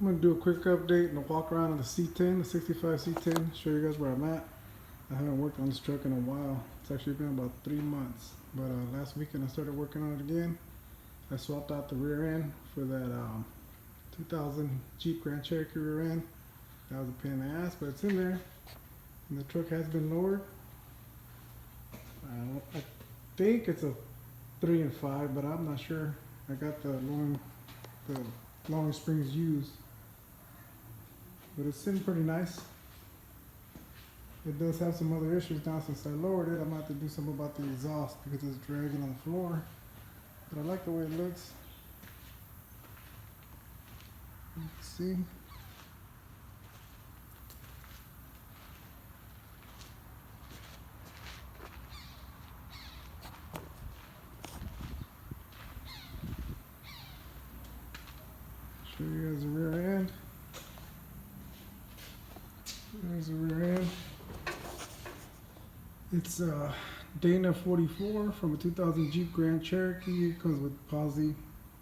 I'm gonna do a quick update and a walk around on the C10, the 65 C10, show you guys where I'm at. I haven't worked on this truck in a while. It's actually been about 3 months. But last weekend I started working on it again. I swapped out the rear end for that 2000 Jeep Grand Cherokee rear end. That was a pain in the ass, but it's in there. And the truck has been lowered. I think it's a 3 and 5, but I'm not sure. I got the lowering springs used. But it's sitting pretty nice. It does have some other issues now since I lowered it. I'm going to have to do something about the exhaust because it's dragging on the floor. But I like the way it looks. Let's see. Show you guys the rear end. There's the rear end. It's Dana 44 from a 2000 Jeep Grand Cherokee. It comes with posi,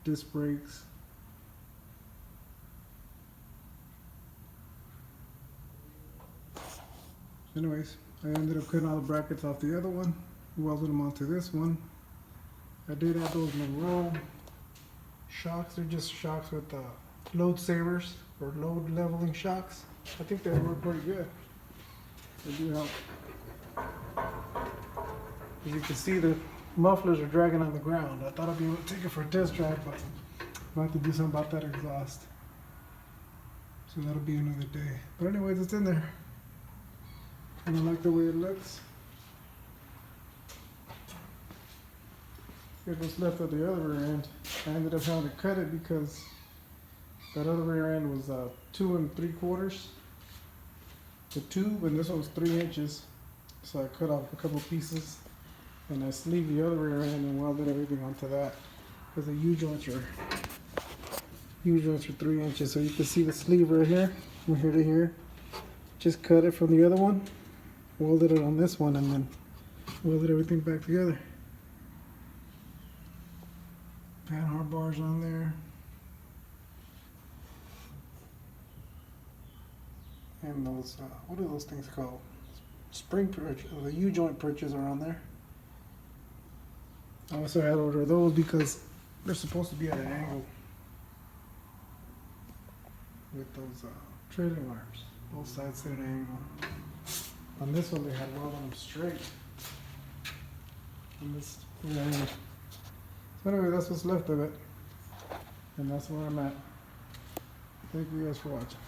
disc brakes. Anyways, I ended up cutting all the brackets off the other one, welded them onto this one. I did add those Monroe shocks. They're just shocks with load savers or load leveling shocks. I think they work pretty good. They do help. As you can see, the mufflers are dragging on the ground. I thought I'd be able to take it for a test drive, but I'll have to do something about that exhaust. So that'll be another day. But anyways, it's in there. And I like the way it looks. Here's what's left of the other rear end. I ended up having to cut it because that other rear end was 2 3/4. The tube, and this one was 3 inches. So I cut off a couple pieces and I sleeved the other rear end and welded everything onto that. Because the U-joints are 3 inches. So you can see the sleeve right here, from here to here. Just cut it from the other one, welded it on this one, and then welded everything back together. Panhard bars on there. And those, what are those things called? Spring perch, the U-joint perches are on there. I also had to order those because they're supposed to be at an angle with those trailing arms. Both sides at an angle. On this one, they had welded them straight. On this rear end. So anyway, that's what's left of it. And that's where I'm at. Thank you guys for watching.